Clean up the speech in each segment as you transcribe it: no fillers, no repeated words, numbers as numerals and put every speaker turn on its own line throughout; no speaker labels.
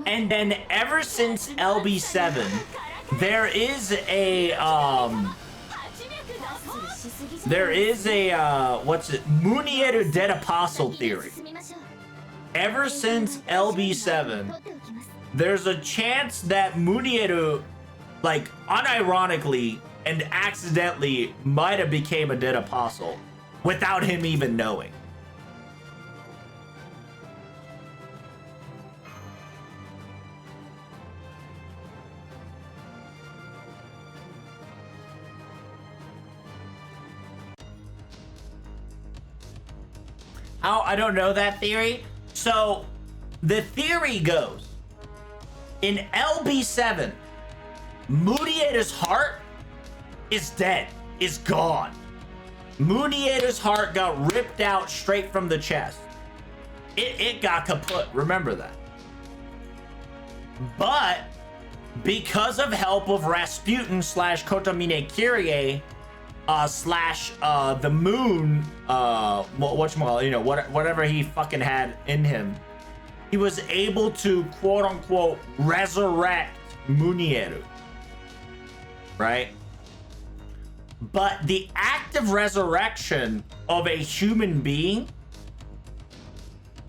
And then ever since LB7, there is a what's it? Munieru Dead Apostle theory. Ever since LB7, there's a chance that Munieru, like, unironically and accidentally might have became a dead apostle without him even knowing. Oh, I don't know that theory. So, the theory goes, in LB7, Munieru's heart is dead, is gone. Munieru's heart got ripped out straight from the chest. It got kaput, remember that. But, because of help of Rasputin slash Kotomine Kyrie, slash the moon, whatchamacallit, you know, whatever he fucking had in him, he was able to quote unquote resurrect Munieru, right? But the act of resurrection of a human being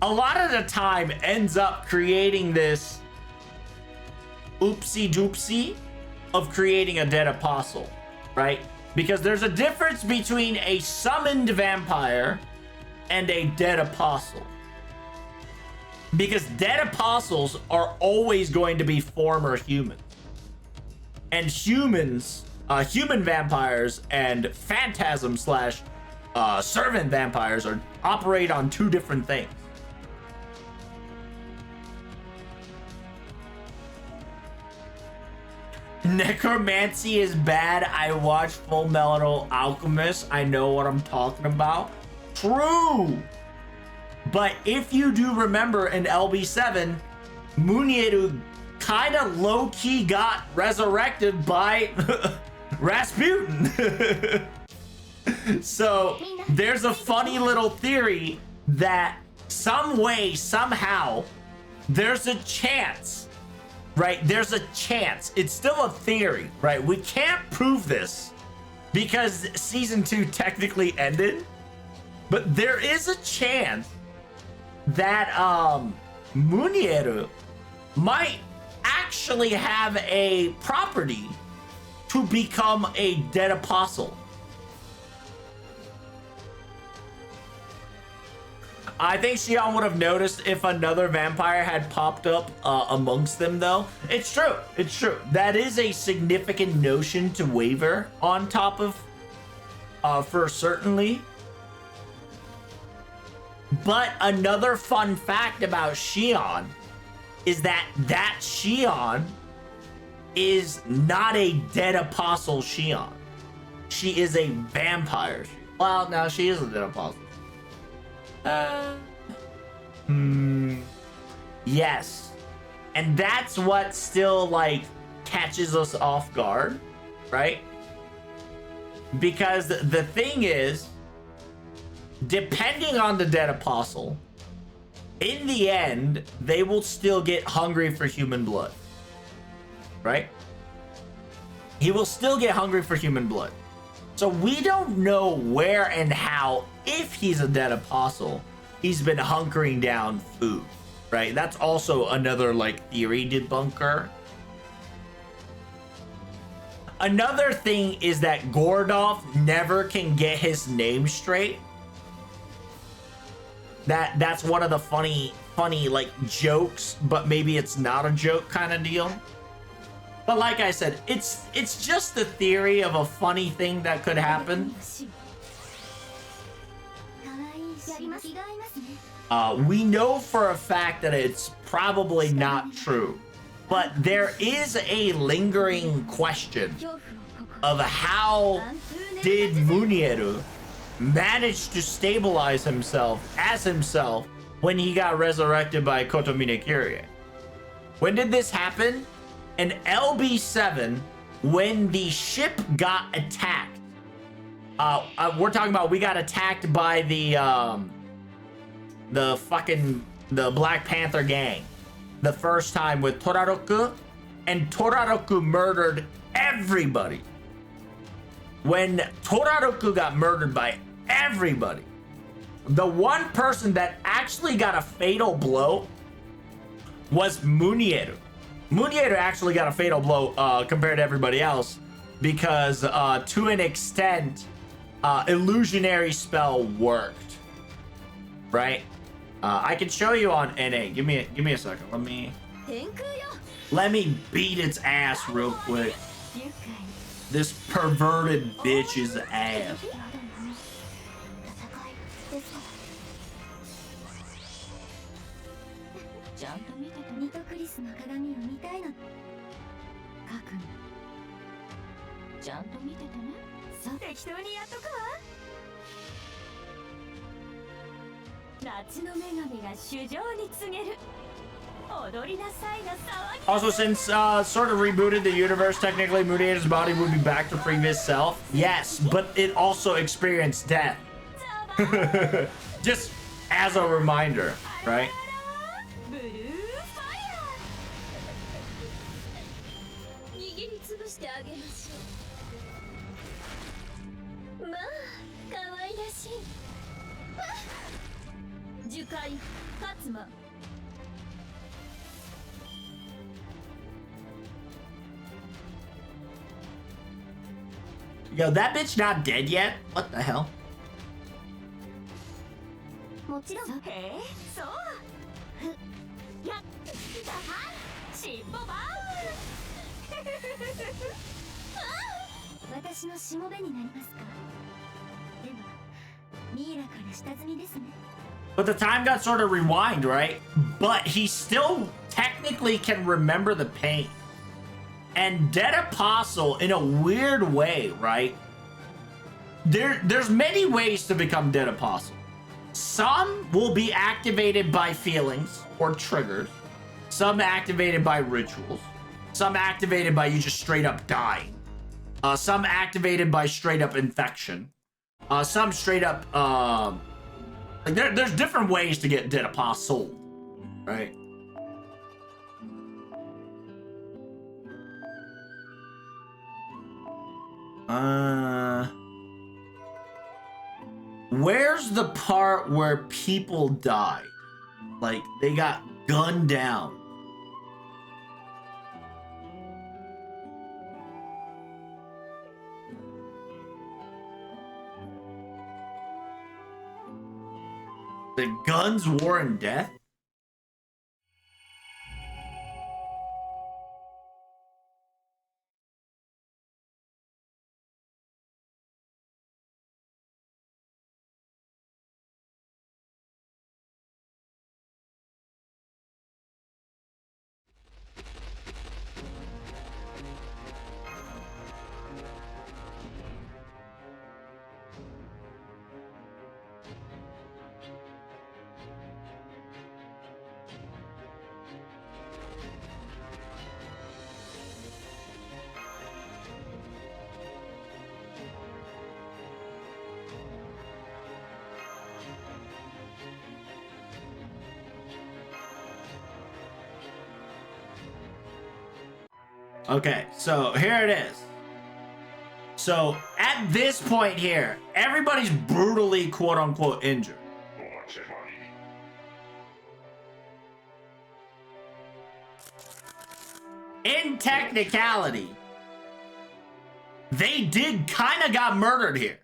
a lot of the time ends up creating this oopsie doopsie of creating a dead apostle, right? Because there's a difference between a summoned vampire and a dead apostle. Because dead apostles are always going to be former humans. And humans, human vampires and phantasm slash servant vampires operate on two different things. Necromancy is bad. I watched Full Metal Alchemist. I know what I'm talking about. True. But if you do remember in LB7, Munieru kind of low-key got resurrected by Rasputin. So there's a funny little theory that some way, somehow, there's a chance, right? There's a chance. It's still a theory, right? We can't prove this because season 2 technically ended, but there is a chance that Munieru might actually have a property to become a dead apostle. I think Xion would have noticed if another vampire had popped up amongst them, though. It's true. It's true. That is a significant notion to waver on top of, for certainly. But another fun fact about Xion is that Xion is not a dead apostle Xion. She is a vampire. Well, no, she is a dead apostle. Yes. And that's what still, like, catches us off guard, right? Because the thing is, depending on the dead apostle, in the end, they will still get hungry for human blood, right? He will still get hungry for human blood. So we don't know where and how, if he's a dead apostle, he's been hunkering down food, right? That's also another, like, theory debunker. Another thing is that Gordov never can get his name straight. That's one of the funny like jokes, but maybe it's not a joke kind of deal. But like I said, it's just the theory of a funny thing that could happen. We know for a fact that it's probably not true, but there is a lingering question of how did Munieru manage to stabilize himself as himself when he got resurrected by Kotomine Kyrie. When did this happen? In LB7, when the ship got attacked. We're talking about we got attacked by the fucking the Black Panther gang the first time with Toraroku, and Toraroku murdered everybody. When Toraroku got murdered by everybody, the one person that actually got a fatal blow was Munieru. Munieru actually got a fatal blow compared to everybody else because to an extent, illusionary spell worked, right? I can show you on NA. Give me a second. Let me beat its ass real quick. This perverted bitch's ass. Also, since sort of rebooted the universe, technically Munieru's body would be back to previous self. Yes, but it also experienced death. Just as a reminder, right? Yo, that bitch not dead yet? What the hell? But the time got sort of rewind, right? But he still technically can remember the pain. And Dead Apostle, in a weird way, right? There's many ways to become Dead Apostle. Some will be activated by feelings or triggers. Some activated by rituals. Some activated by you just straight up dying. Some activated by straight up infection. Some straight up, like there's different ways to get Dead Apostle, right? Where's the part where people died? Like, they got gunned down. The Guns, War, and Death? Okay, so here it is. So at this point here, everybody's brutally quote unquote injured. In technicality, they did kind of got murdered here.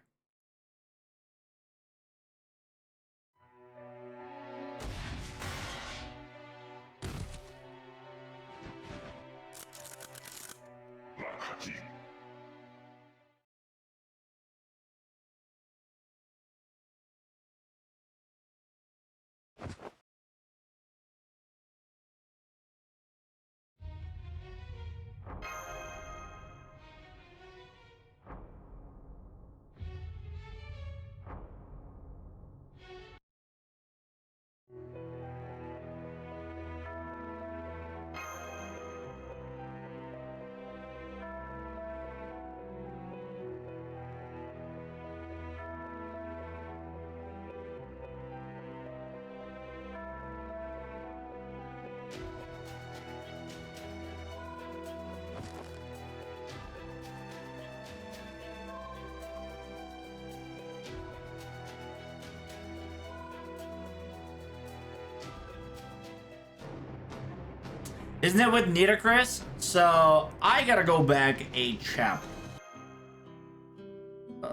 Isn't it with Nitocris? So I gotta go back a chapter.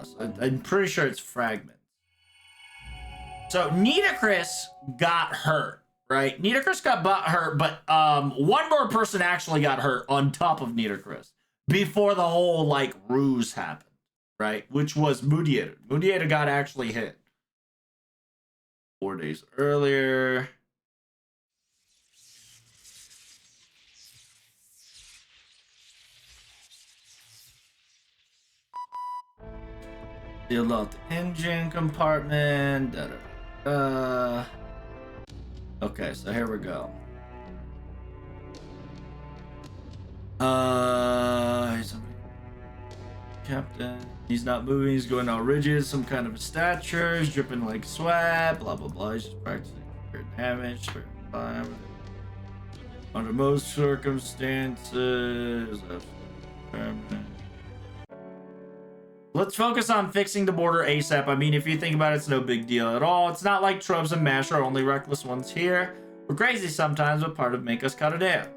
So I'm pretty sure it's fragments. So Nitocris got hurt, right? Nitocris got hurt, but one more person actually got hurt on top of Nitocris before the whole like ruse happened, right? Which was Mudieta. Mudieta got actually hit 4 days earlier. Sealed off the engine compartment. Da, da, da. Okay, so here we go. Captain. He's not moving. He's going all rigid. Some kind of a stature. He's dripping like sweat. Blah blah blah. He's just practicing spirit damage. Spirit time. Under most circumstances. Let's focus on fixing the border ASAP. I mean, if you think about it, it's no big deal at all. It's not like Trubs and Mash are only reckless ones here. We're crazy sometimes, but part of make us cut it down.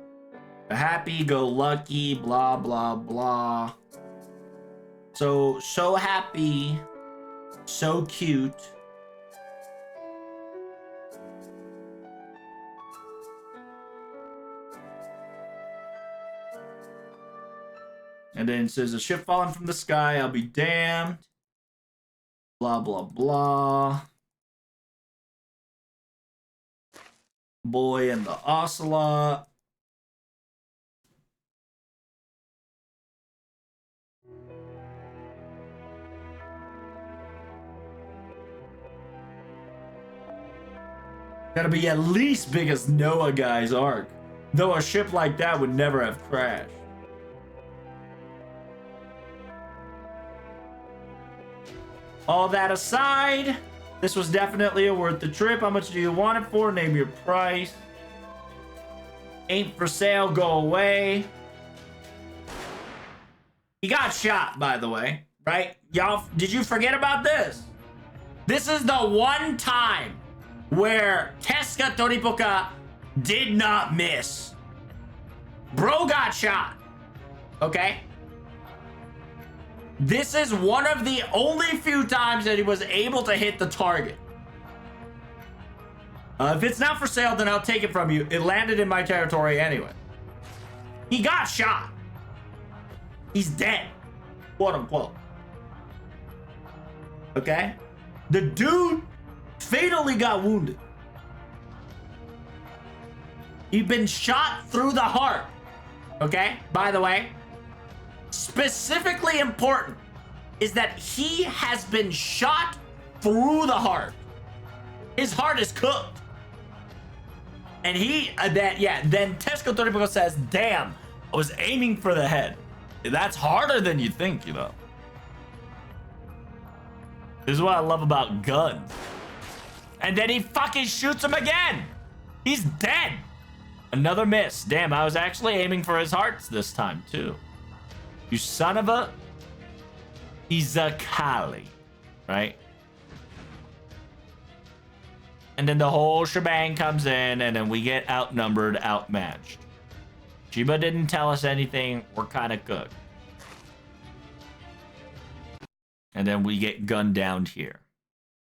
Happy-go-lucky, blah, blah, blah. So happy, so cute. And then it says, a ship falling from the sky, I'll be damned. Blah, blah, blah. Boy and the Ocelot. Gotta be at least big as Noah Guy's arc. Though a ship like that would never have crashed. All that aside, this was definitely worth the trip. How much do you want it for? Name your price. Ain't for sale, go away. He got shot, by the way, right? Y'all, did you forget about this? This is the one time where Teska Toripoka did not miss. Bro got shot, okay? This is one of the only few times that he was able to hit the target. If it's not for sale, then I'll take it from you. It landed in my territory anyway. He got shot. He's dead, quote unquote. Okay? The dude fatally got wounded. He'd been shot through the heart. Okay? By the way, specifically important is that he has been shot through the heart. His heart is cooked. And then Tesco Toripoco says, damn, I was aiming for the head. That's harder than you think, you know. This is what I love about guns. And then he fucking shoots him again. He's dead. Another miss. Damn, I was actually aiming for his hearts this time, too. You son of a Izakali, right? And then the whole shebang comes in, and then we get outnumbered, outmatched. Chiba didn't tell us anything. We're kind of good. And then we get gunned down here.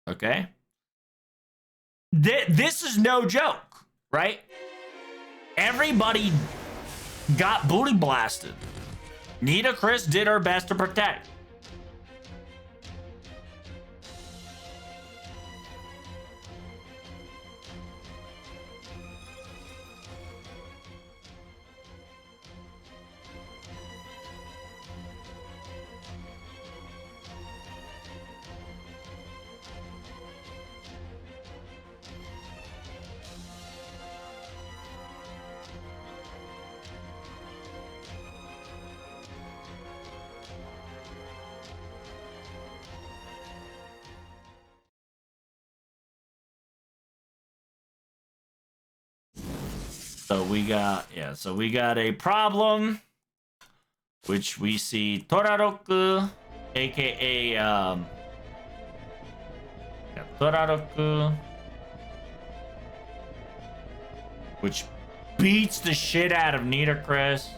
Okay? This is no joke, right? Everybody got booty blasted. Nitocris did her best to protect. So we got a problem, which we see Toraroku, aka Toraroku, which beats the shit out of Nitocris.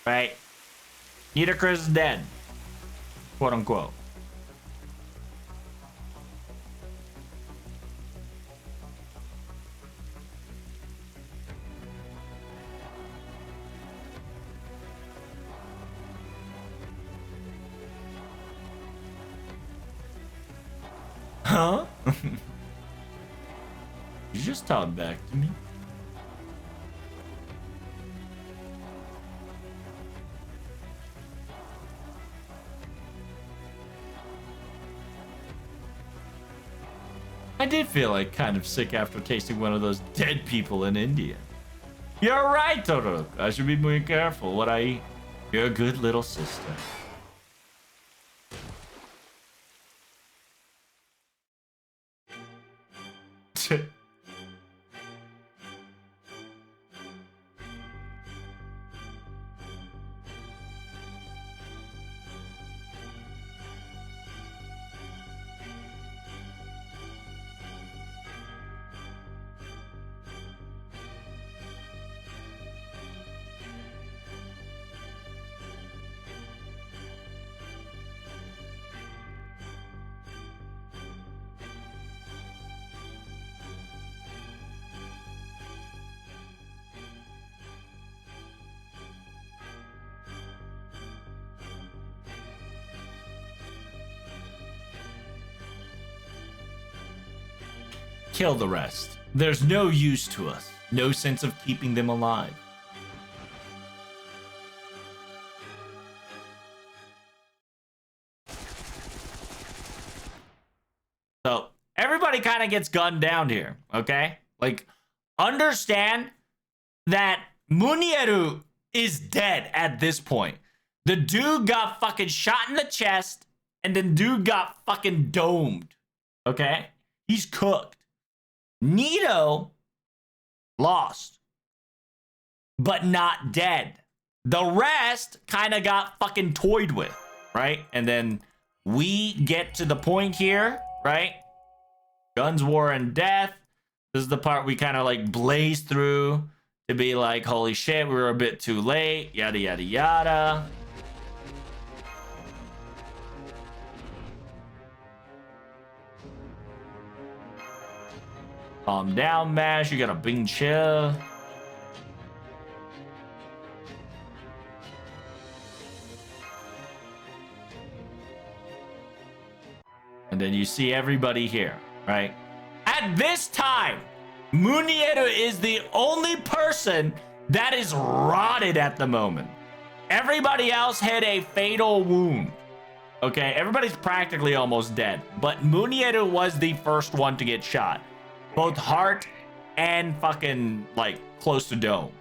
Right? Nitocris is dead. Quote unquote. Huh? You just talked back to me. I did feel like kind of sick after tasting one of those dead people in India. You're right, Totoro. I should be more careful what I eat. You're a good little sister. Kill the rest. There's no use to us. No sense of keeping them alive. So, everybody kind of gets gunned down here, okay? Like, understand that Munieru is dead at this point. The dude got fucking shot in the chest, and then dude got fucking domed, okay? He's cooked. Nito lost, but not dead. The rest kind of got fucking toyed with, right? And then we get to the point here, right? Guns, war, and death. This is the part we kind of like blaze through to be like, holy shit, we were a bit too late, yada, yada, yada. Calm down, Mash. You gotta bing chill. And then you see everybody here, right? At this time, Munieru is the only person that is rotted at the moment. Everybody else had a fatal wound. Okay, everybody's practically almost dead. But Munieru was the first one to get shot. Both heart and fucking, like, close to dome.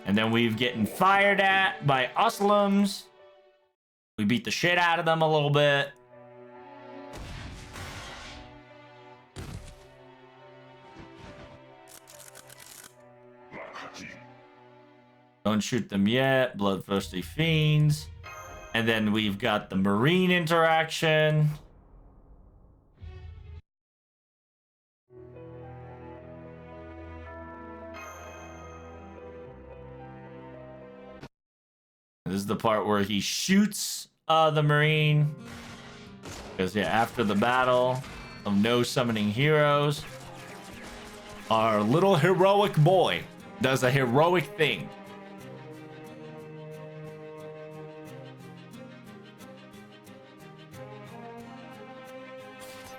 And then we've getting fired at by Uslims. We beat the shit out of them a little bit. Don't shoot them yet. Bloodthirsty fiends. And then we've got the Marine interaction. This is the part where he shoots the Marine. Because, yeah, after the battle of no summoning heroes, our little heroic boy does a heroic thing.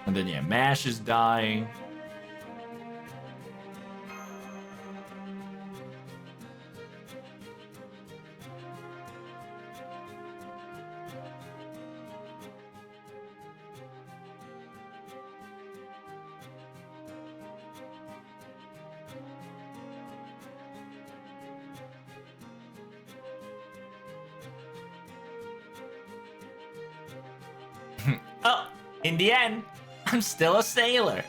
And then, yeah, Mash is dying. Oh, in the end, I'm still a sailor.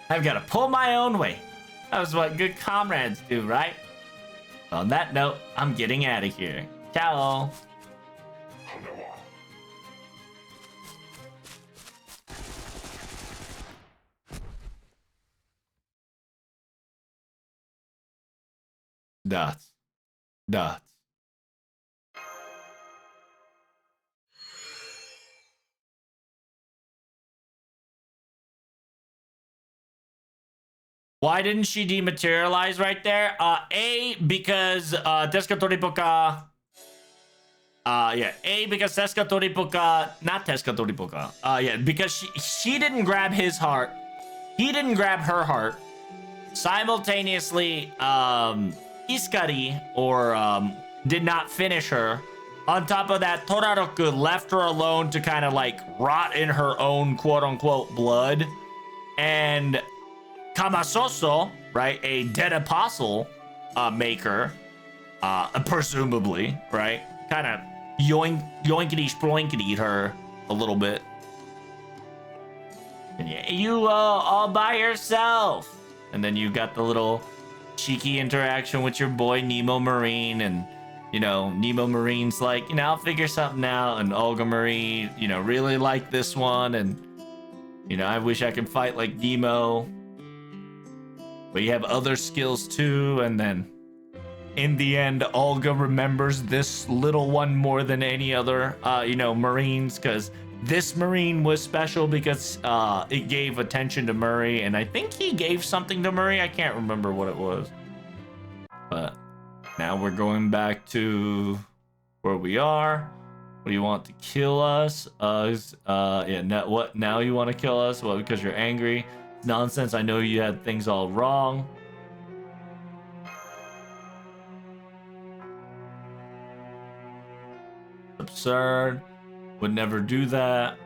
I've got to pull my own weight. That was what good comrades do, right? On that note, I'm getting out of here. Ciao. Dots. Dots. Why didn't she dematerialize right there? A, because Deska Toripoka. Yeah. A, because Teska Toripoka. Not Teska Toripoka. Yeah, because she didn't grab his heart. He didn't grab her heart. Simultaneously, Iskari, or did not finish her. On top of that, Toraroku left her alone to kind of like rot in her own quote unquote blood. And Kamasoso, right, a dead apostle maker, presumably, right, kind of yoinkity sploinkity her a little bit. And you all by yourself. And then you got the little cheeky interaction with your boy Nemo Marine, and you know, Nemo Marine's like, you know, I'll figure something out, and Olga Marie, you know, really like this one, and you know, I wish I could fight like Nemo. But you have other skills too, and then in the end, Olga remembers this little one more than any other, you know, Marines, because this Marine was special because it gave attention to Murray, and I think he gave something to Murray. I can't remember what it was. But now we're going back to where we are. What do you want to kill us? Yeah, what? Now you want to kill us? Well, because you're angry. Nonsense. I know you had things all wrong. Absurd. Would never do that.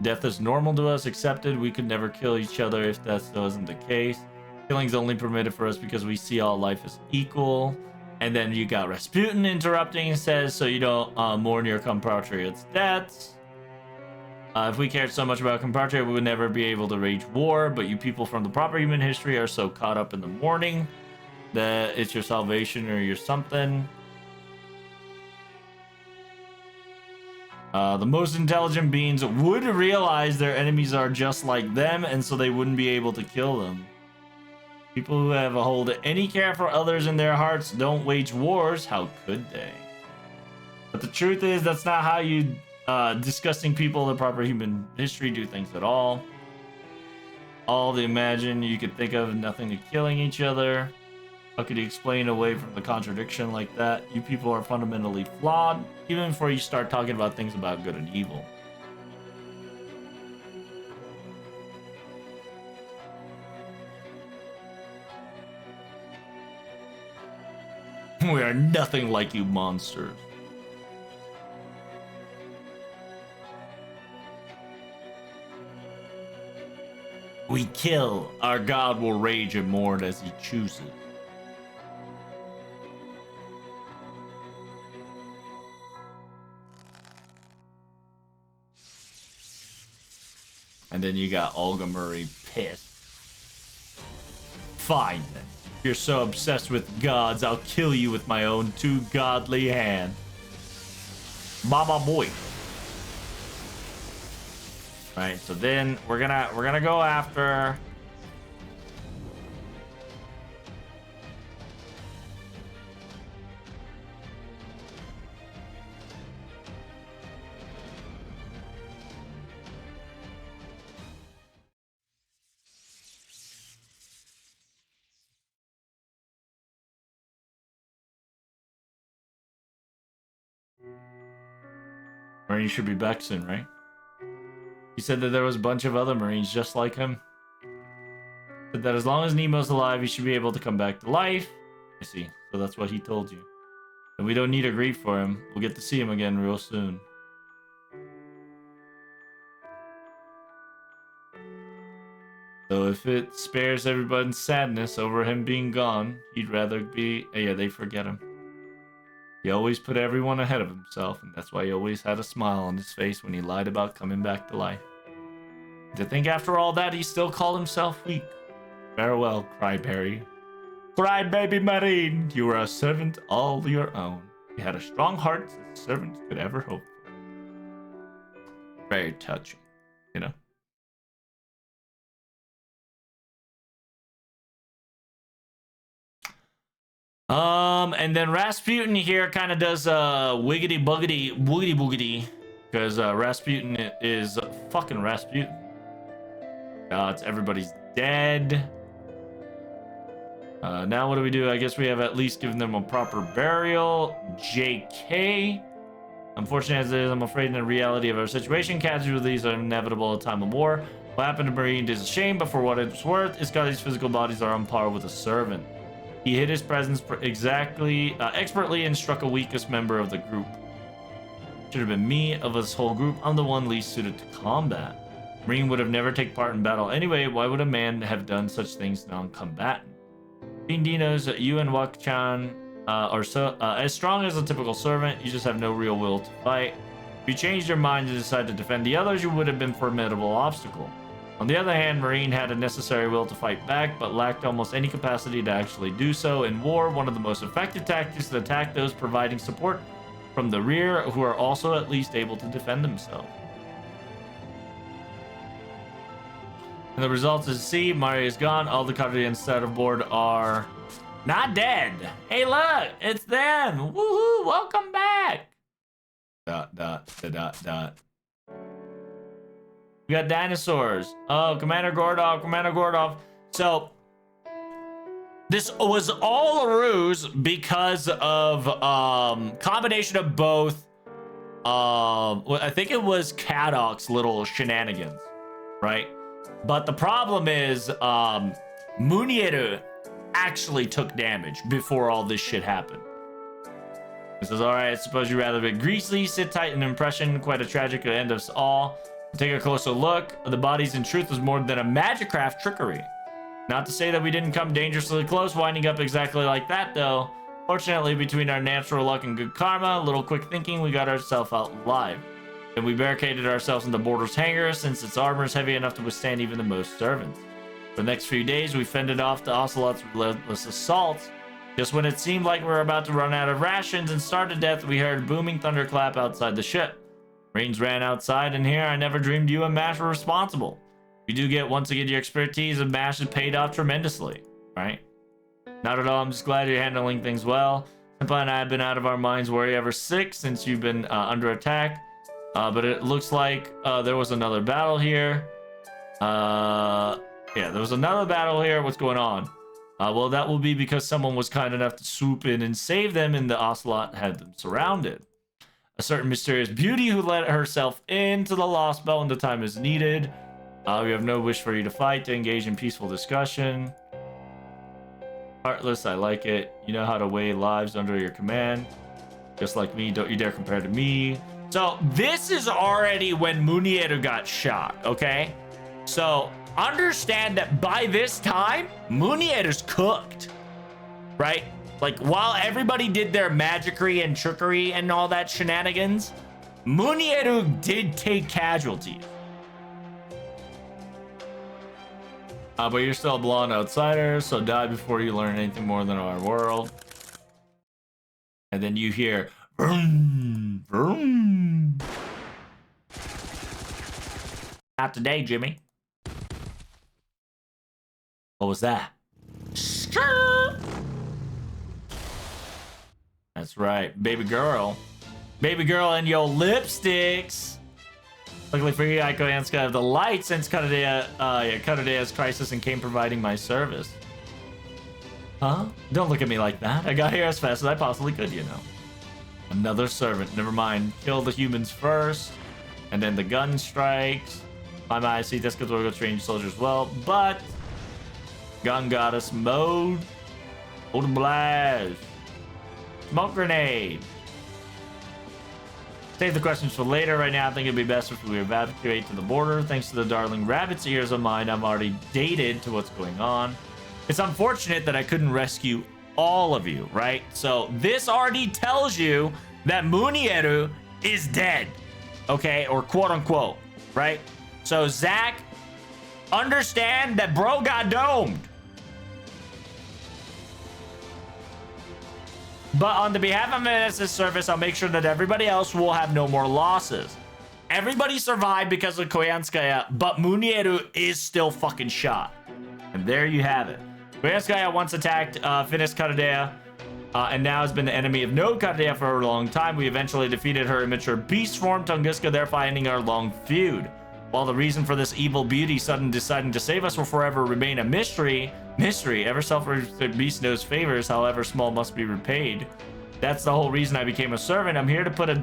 Death is normal to us, accepted. We could never kill each other if that wasn't the case. Killing's only permitted for us because we see all life as equal. And then you got Rasputin interrupting and says, so you don't mourn your compatriots' deaths. If we cared so much about compatriot, we would never be able to wage war. But you people from the proper human history are so caught up in the mourning that it's your salvation or your something. The most intelligent beings would realize their enemies are just like them, and so they wouldn't be able to kill them. People who have a hold of any care for others in their hearts don't wage wars. How could they? But the truth is, that's not how you disgusting people in the proper human history do things at all. All the imagine you could think of, nothing to killing each other. How could you explain away from the contradiction like that? You people are fundamentally flawed, even before you start talking about things about good and evil. We are nothing like you monsters. We kill. Our God will rage and mourn as he chooses. And then you got Olga Murray pissed. Fine then. If you're so obsessed with gods, I'll kill you with my own two godly hand. Mama boy. Alright, so then we're gonna go after Marine should be back soon, right? He said that there was a bunch of other Marines just like him. Said that as long as Nemo's alive, he should be able to come back to life. I see. So that's what he told you. And we don't need to grieve for him. We'll get to see him again real soon. So if it spares everybody's sadness over him being gone, he'd rather be... yeah, they forget him. He always put everyone ahead of himself, and that's why he always had a smile on his face when he lied about coming back to life. To think after all that, he still called himself weak. Farewell, Cryberry. Cry, baby Marine. You were a servant all your own. You had a strong heart that servants could ever hope for. Very touching, you know? And then Rasputin here kind of does wiggity buggity woogity boogity, because Rasputin is fucking Rasputin. It's everybody's dead. Now what do we do? I guess we have at least given them a proper burial. JK. Unfortunately as it is, I'm afraid in the reality of our situation, casualties are inevitable at a time of war. What happened to Marine is a shame, but for what it's worth, Iskali's physical bodies are on par with a servant. He hid his presence expertly and struck a weakest member of the group. Should have been me of this whole group. I'm the one least suited to combat. Marine would have never taken part in battle anyway. Why would a man have done such things non-combatant? D knows that you and Wak-chan are so as strong as a typical servant. You just have no real will to fight. If you changed your mind to decide to defend the others, you would have been a formidable obstacle. On the other hand, Marine had a necessary will to fight back, but lacked almost any capacity to actually do so. In war, one of the most effective tactics is to attack those providing support from the rear, who are also at least able to defend themselves. And the results is C, Mario is gone. All the cadre instead of board are not dead. Hey, look, it's them. Woohoo, welcome back. ... We got dinosaurs. Oh, Commander Gordov. So this was all a ruse because of combination of both. I think it was Kadok's little shenanigans, right? But the problem is, Munieru actually took damage before all this shit happened. He says, all right, I suppose you'd rather be greasy, sit tight, an impression, quite a tragic end of us all. Take a closer look. The bodies in truth was more than a magicraft trickery. Not to say that we didn't come dangerously close, winding up exactly like that, though. Fortunately, between our natural luck and good karma, a little quick thinking, we got ourselves out alive. And we barricaded ourselves in the border's hangar, since its armor is heavy enough to withstand even the most servants. For the next few days, we fended off the Ocelot's relentless assaults. Just when it seemed like we were about to run out of rations and starve to death, we heard a booming thunderclap outside the ship. Marines ran outside, and here I never dreamed you and MASH were responsible. You do get once again your expertise, and MASH has paid off tremendously, right? Not at all, I'm just glad you're handling things well. Senpai and I have been out of our minds worry ever since you've been under attack. But it looks like there was another battle here. Yeah, there was another battle here. What's going on? Well, that will be because someone was kind enough to swoop in and save them, and the Ocelot had them surrounded. A certain mysterious beauty who let herself into the Lost Belt when the time is needed. We have no wish for you to fight, to engage in peaceful discussion. Heartless, I like it. You know how to weigh lives under your command. Just like me, don't you dare compare to me. So this is already when Munieru got shot, okay? So understand that by this time, Munieru's cooked, right? Like, while everybody did their magicry and trickery and all that shenanigans, Munieru did take casualties. But you're still a blonde outsider, so die before you learn anything more than our world. And then you hear, vroom, vroom. Not today, Jimmy. What was that? That's right, baby girl. Baby girl and your lipsticks. Luckily for you, Aiko Anska have the light since Karadea's crisis and came providing my service. Huh? Don't look at me like that. I got here as fast as I possibly could, you know. Another servant. Never mind. Kill the humans first, and then the gun strikes. I see this could go train soldiers well, but gun goddess mode. Hold blast. Smoke grenade. Save the questions for later. Right now, I think it'd be best if we evacuate to the border. Thanks to the darling rabbit's ears of mine, I'm already dated to what's going on. It's unfortunate that I couldn't rescue all of you, right? So this already tells you that Munieru is dead, okay? Or quote unquote, right? So Zach, understand that bro got domed. But on the behalf of MSS Service, I'll make sure that everybody else will have no more losses. Everybody survived because of Koyanskaya, but Munieru is still fucking shot. And there you have it. Koyanskaya once attacked Finis Karadea, and now has been the enemy of no Karadea for a long time. We eventually defeated her immature beast form, Tunguska, thereby ending our long feud. While the reason for this evil beauty sudden deciding to save us will forever remain a mystery, ever self-referred beast knows favors, however small, must be repaid. That's the whole reason I became a servant. I'm here to put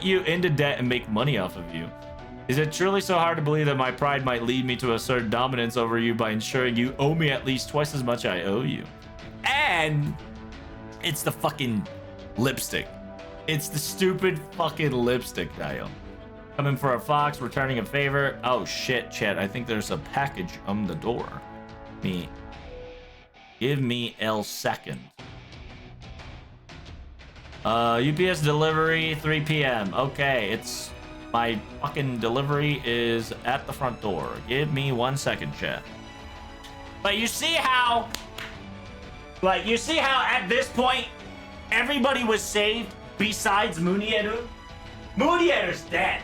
you into debt and make money off of you. Is it truly so hard to believe that my pride might lead me to assert dominance over you by ensuring you owe me at least twice as much I owe you? And it's the fucking lipstick. It's the stupid fucking lipstick, Dial. Coming for a fox, returning a favor. Oh shit, Chet. I think there's a package on the door. Give me L second. UPS delivery 3 p.m. Okay, it's my fucking delivery is at the front door. Give me 1 second, Chet. But you see how at this point everybody was saved besides Munieru? Munieru's dead.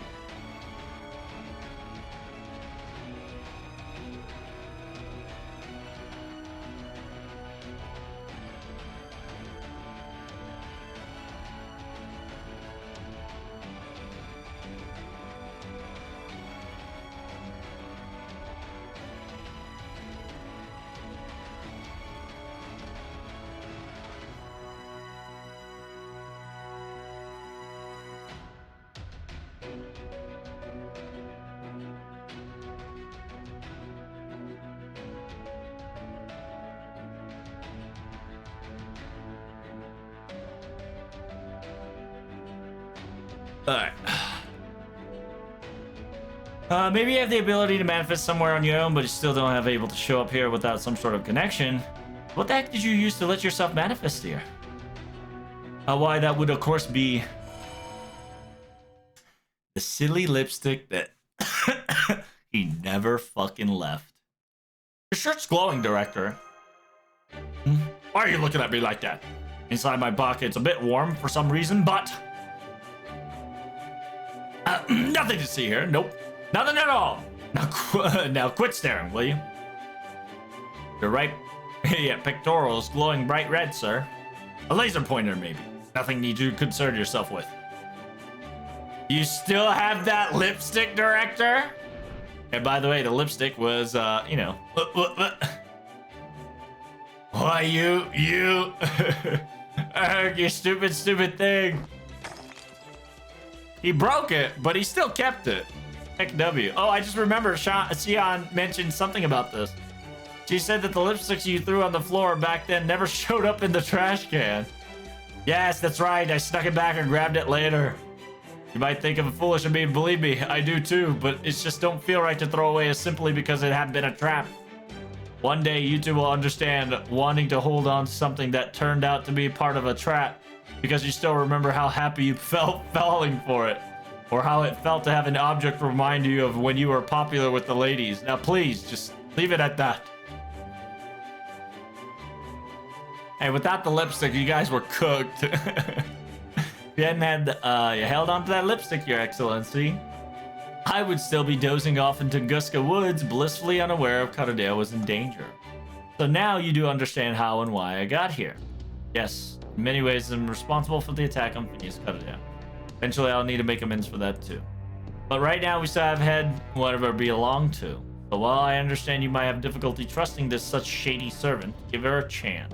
Alright. Maybe you have the ability to manifest somewhere on your own, but you still don't have able to show up here without some sort of connection. What the heck did you use to let yourself manifest here? Why, that would of course be the silly lipstick that he never fucking left. Your shirt's glowing, Director. Why are you looking at me like that? Inside my pocket, it's a bit warm for some reason, but nothing to see here. Nope. Nothing at all. Now quit staring, will you? Your right pectorals glowing bright red, sir. A laser pointer, maybe. Nothing need you concern yourself with. You still have that lipstick, Director? And by the way, the lipstick was, you know. Why, you stupid thing. He broke it, but he still kept it. Heck W. Oh, I just remember Xian mentioned something about this. She said that the lipsticks you threw on the floor back then never showed up in the trash can. Yes, that's right. I snuck it back and grabbed it later. You might think I'm foolish of me, believe me, I do too, but it just don't feel right to throw away simply because it had been a trap. One day, you two will understand wanting to hold on to something that turned out to be part of a trap because you still remember how happy you felt falling for it, or how it felt to have an object remind you of when you were popular with the ladies. Now, please, just leave it at that. Hey, without the lipstick, you guys were cooked. If you hadn't had, you held on to that lipstick, Your Excellency, I would still be dozing off in Tunguska Woods, blissfully unaware of Karadea was in danger. So now you do understand how and why I got here. Yes, in many ways I'm responsible for the attack on Phineas Karadea. Eventually I'll need to make amends for that too. But right now we still have head whatever we belong to. But while I understand you might have difficulty trusting this such shady servant, give her a chance.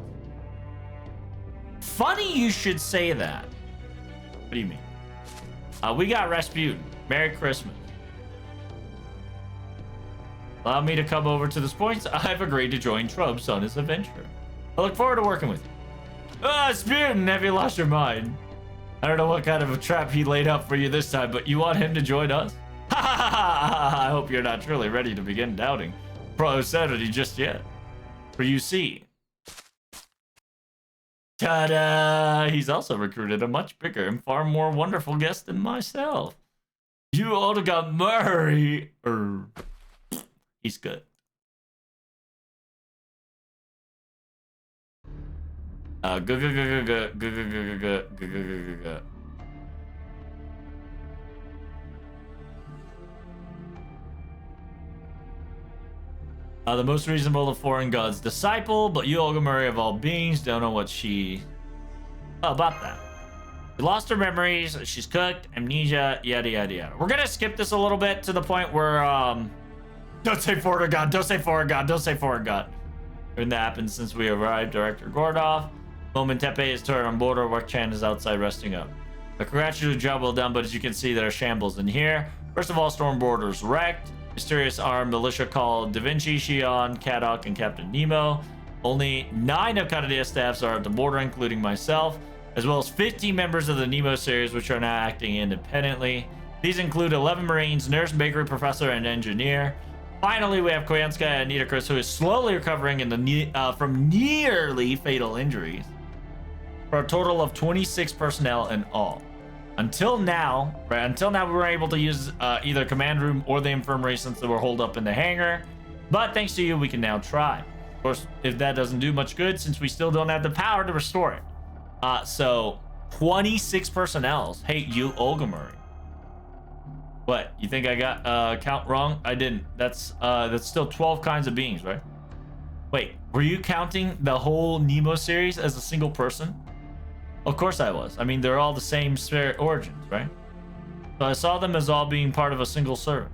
Funny you should say that. What do you mean? We got Rasputin. Merry Christmas. Allow me to come over to this point. I've agreed to join Trubs on his adventure. I look forward to working with you. Rasputin, have you lost your mind? I don't know what kind of a trap he laid up for you this time, but you want him to join us? Ha ha ha! I hope you're not truly ready to begin doubting pro-sanity just yet. For you see, ta-da! He's also recruited a much bigger and far more wonderful guest than myself. You all got Murray. He's good. The most reasonable of foreign gods disciple, but you, Olga Murray of all beings, don't know what she... Oh, about that. She lost her memories, she's cooked, amnesia, yada, yada, yada. We're gonna skip this a little bit to the point where, don't say foreign god, don't say foreign god, don't say foreign god. When that happened since we arrived, Director Gordov. Moment Tepe is turned on board, our work Chan is outside resting up. A congratulatory job well done, but as you can see, there are shambles in here. First of all, Storm Border's wrecked. Mysterious armed militia called Da Vinci, Shion, Kadok, and Captain Nemo. Only 9 of Kanadea's staffs are at the border, including myself, as well as 15 members of the Nemo series, which are now acting independently. These include 11 Marines, nurse, bakery professor, and engineer. Finally, we have Koyanskaya and Nitocris, who is slowly recovering from nearly fatal injuries, for a total of 26 personnel in all. Until now, we were able to use either command room or the infirmary since they were holed up in the hangar. But thanks to you, we can now try. Of course, if that doesn't do much good, since we still don't have the power to restore it. So 26 personnel. Hey, you, Olga Murray. What? You think I got count wrong? I didn't. That's still 12 kinds of beings, right? Wait, were you counting the whole Nemo series as a single person? Of course I was. I mean, they're all the same spirit origins, right? So I saw them as all being part of a single servant.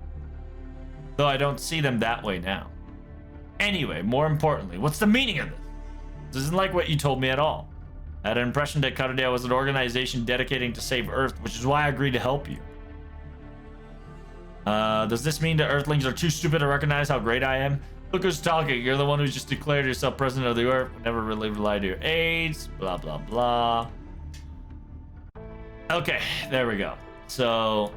Though I don't see them that way now. Anyway, more importantly, what's the meaning of this? This isn't like what you told me at all. I had an impression that Karadea was an organization dedicating to save Earth, which is why I agreed to help you. Does this mean that Earthlings are too stupid to recognize how great I am? Look who's talking. You're the one who just declared yourself president of the Earth. Never really relied to your aides. Blah, blah, blah. Okay, there we go. So...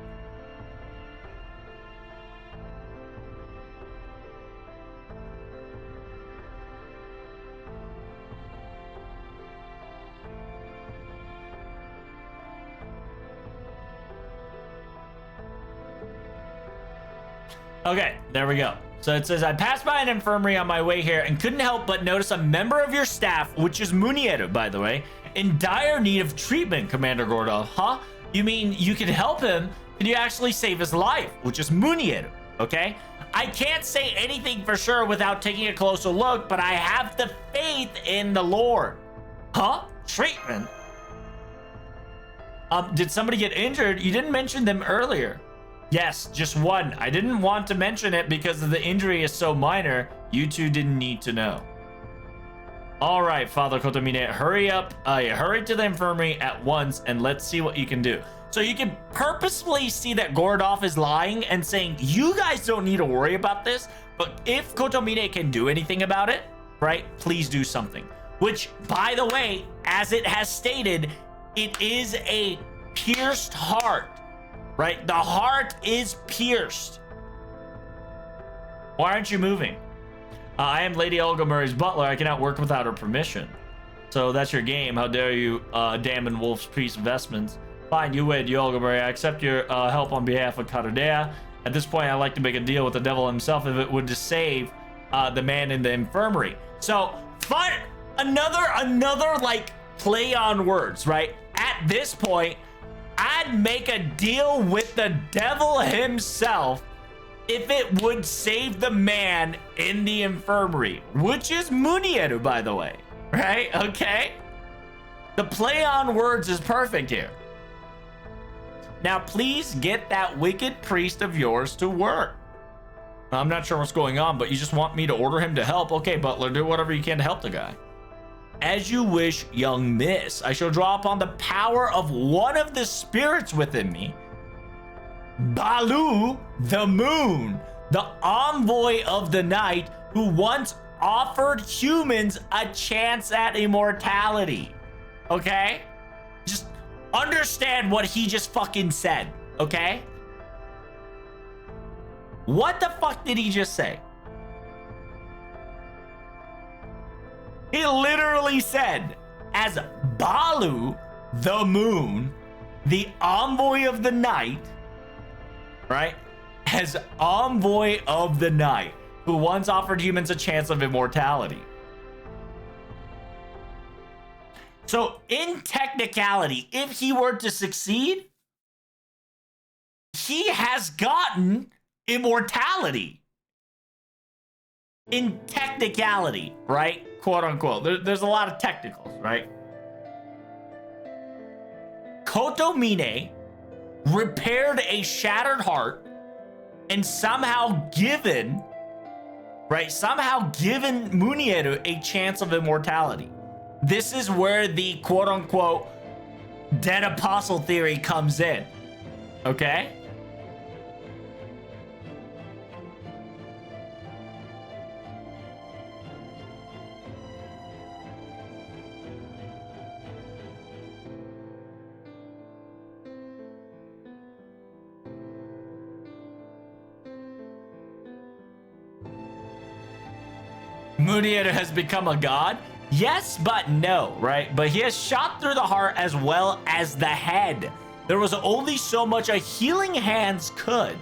Okay, there we go. So it says, I passed by an infirmary on my way here and couldn't help but notice a member of your staff, which is Munieru, by the way, in dire need of treatment, Commander Gordov. Huh? You mean you can help him? Can you actually save his life? Which is Munieru, okay? I can't say anything for sure without taking a closer look, but I have the faith in the Lord. Huh? Treatment? Did somebody get injured? You didn't mention them earlier. Yes, just one. I didn't want to mention it because the injury is so minor. You two didn't need to know. All right, Father Kotomine, hurry up. Hurry to the infirmary at once and let's see what you can do. So you can purposefully see that Gordov is lying and saying, you guys don't need to worry about this, but if Kotomine can do anything about it, right, please do something. Which, by the way, as it has stated, it is a pierced heart. Right? The heart is pierced. Why aren't you moving? I am Lady Olga Murray's butler. I cannot work without her permission. So that's your game. How dare you, damn Wolf's priest investments. Fine, you win, you Olga Murray. I accept your help on behalf of Karadea. At this point, I'd like to make a deal with the devil himself if it would just save the man in the infirmary. So, fun. Another like play on words, right? At this point, I'd make a deal with the devil himself if it would save the man in the infirmary, which is Munieru, by the way, right? Okay. The play on words is perfect here. Now, please get that wicked priest of yours to work. I'm not sure what's going on, but you just want me to order him to help. Okay, butler, do whatever you can to help the guy. As you wish, young miss. I shall draw upon the power of one of the spirits within me. Balu, the moon, the envoy of the night, who once offered humans a chance at immortality. Okay? Just understand what he just fucking said, okay? What the fuck did he just say? He literally said, as Balu, the moon, the envoy of the night, right? As envoy of the night, who once offered humans a chance of immortality. So in technicality, if he were to succeed, he has gotten immortality. In technicality, right? Quote unquote. There's a lot of technicals, right? Kotomine repaired a shattered heart and somehow given Munieru a chance of immortality. This is where the quote unquote dead apostle theory comes in. Okay? Munieru has become a god? Yes, but no, right? But he has shot through the heart as well as the head. There was only so much a healing hands could.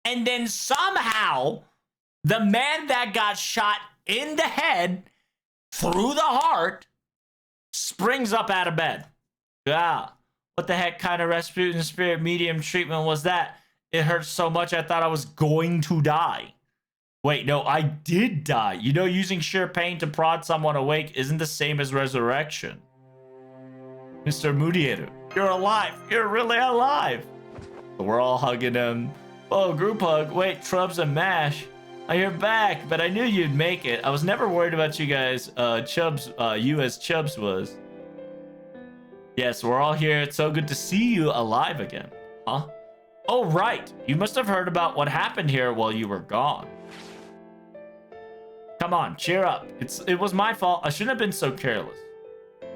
And then somehow, the man that got shot in the head through the heart springs up out of bed. Yeah. What the heck kind of Rasputin spirit medium treatment was that? It hurts so much I thought I was going to die. Wait, no, I did die. You know, using sheer pain to prod someone awake isn't the same as resurrection. Mr. Munieru, you're alive. You're really alive. We're all hugging him. Oh, group hug. Wait, Trubs and Mash. Oh, you're back, but I knew you'd make it. I was never worried about you guys. Chubbs, you as Chubbs was. Yes, we're all here. It's so good to see you alive again. Huh? Oh, right. You must have heard about what happened here while you were gone. Come on, cheer up. It was my fault. I shouldn't have been so careless.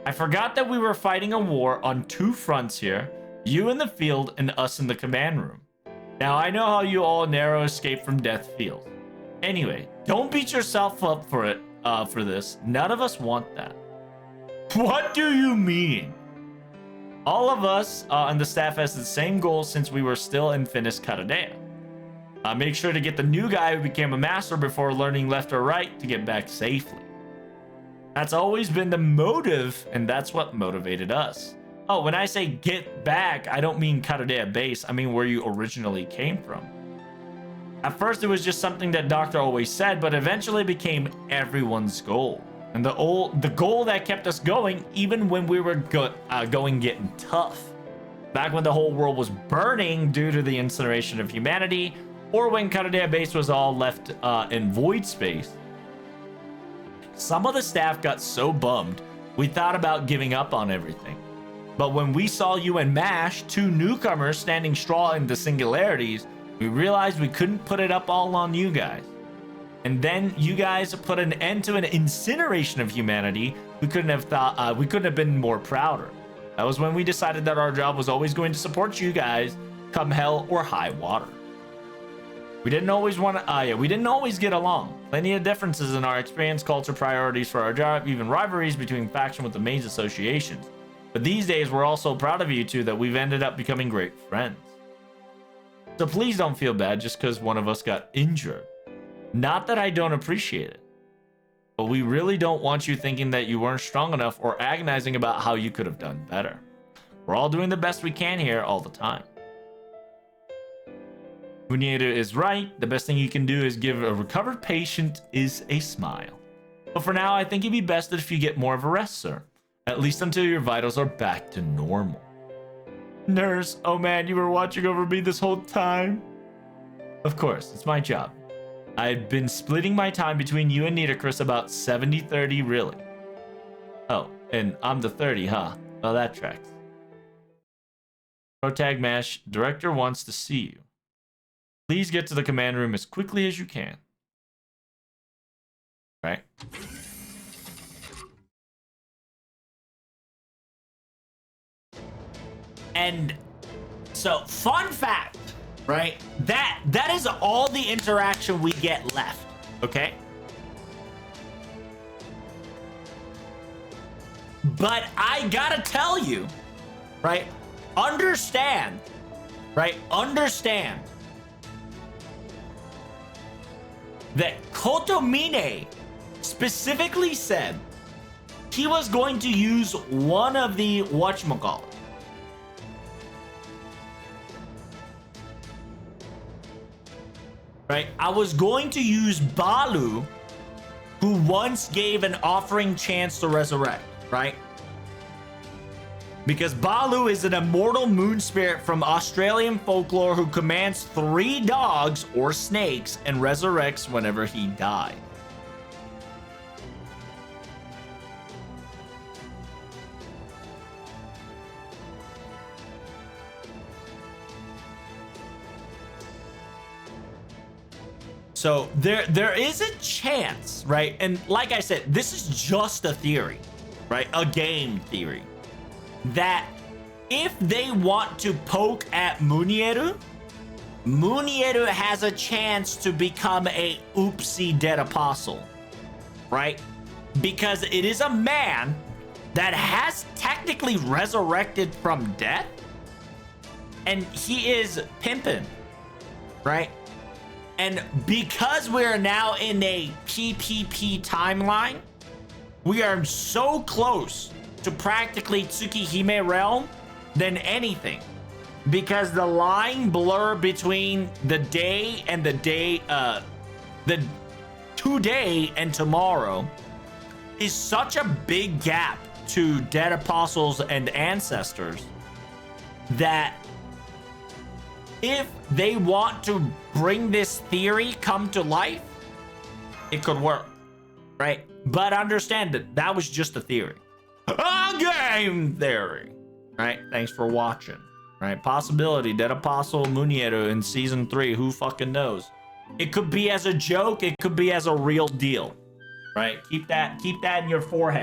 I forgot that we were fighting a war on two fronts here. You in the field and us in the command room. Now, I know how you all narrow escape from death feels. Anyway, don't beat yourself up for it, for this. None of us want that. What do you mean? All of us and the staff has the same goal since we were still in Finis Karadea. Make sure to get the new guy who became a master before learning left or right to get back safely. That's always been the motive, and that's what motivated us. Oh, when I say get back, I don't mean Karadea base. I mean where you originally came from. At first, it was just something that Doctor always said, but eventually became everyone's goal. And the goal that kept us going even when we were getting tough. Back when the whole world was burning due to the incineration of humanity, or when Karadea base was all left in void space. Some of the staff got so bummed, we thought about giving up on everything. But when we saw you and Mash, two newcomers standing straw in the singularities, we realized we couldn't put it up all on you guys. And then you guys put an end to an incineration of humanity. We couldn't have been more prouder. That was when we decided that our job was always going to support you guys, come hell or high water. We didn't always get along. Plenty of differences in our experience, culture, priorities for our job, even rivalries between faction with the main associations. But these days, we're all so proud of you two that we've ended up becoming great friends. So please don't feel bad just because one of us got injured. Not that I don't appreciate it, but we really don't want you thinking that you weren't strong enough or agonizing about how you could have done better. We're all doing the best we can here all the time. Munieru is right. The best thing you can do is give a recovered patient is a smile. But for now, I think it'd be best if you get more of a rest, sir. At least until your vitals are back to normal. Nurse, oh man, you were watching over me this whole time. Of course, it's my job. I've been splitting my time between you and Nitocris about 70-30, really. Oh, and I'm the 30, huh? Well, that tracks. Protag Mash, director wants to see you. Please get to the command room as quickly as you can. Right? And so, fun fact, right? That is all the interaction we get left, okay? But I gotta tell you, right? Understand, right? Understand that Kotomine specifically said he was going to use one of the whatchamacallit. Right? I was going to use Balu, who once gave an offering chance to resurrect, right? Because Balu is an immortal moon spirit from Australian folklore who commands 3 dogs or snakes and resurrects whenever he dies. So there is a chance, right? And like I said, this is just a theory, right? A game theory. That if they want to poke at Munieru, Munieru has a chance to become a oopsie dead apostle, right? Because it is a man that has technically resurrected from death, and he is pimping, right? And because we're now in a PPP timeline, we are so close to practically Tsukihime realm than anything, because the line blur between the day and the today and tomorrow is such a big gap to dead apostles and ancestors that if they want to bring this theory come to life, it could work, right? But understand that that was just a theory. A game theory, right? Thanks for watching, right? Possibility, Dead Apostle Munieru in season 3, who fucking knows? It could be as a joke, it could be as a real deal, right? Keep that in your forehead.